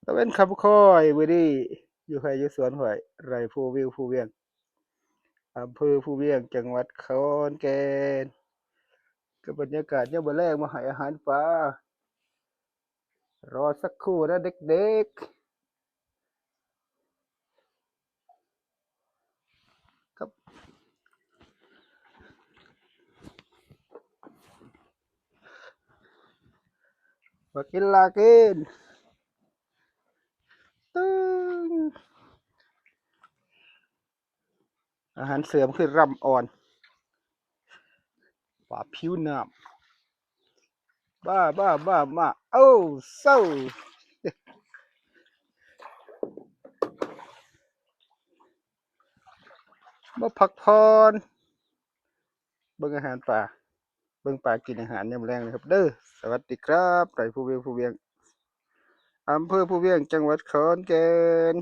ตะเว้นคำค่อยมื้อนี้อยู่ไร่อยู่สวนข้อยไร่ภูวิวภูเวียงอำเภอภูเวียงจังหวัดขอนแก่นกับบรรยากาศยามมื้อแลงมาให้อาหารปลารอสักครู่นะเด็กๆครับมากินลากินตึ้งอาหารเสริมคือรำอ่อนปลาผิวน้ำบ้ามาโอ้เศร้ามาพักผ่อนเบิ่งอาหารป่าเบิ่งปลากินอาหารยามแลงเลยครับเด้อสวัสดีครับไร่ภูวิวภูเวียงอำเภอภูเวียงจังหวัดขอนแก่น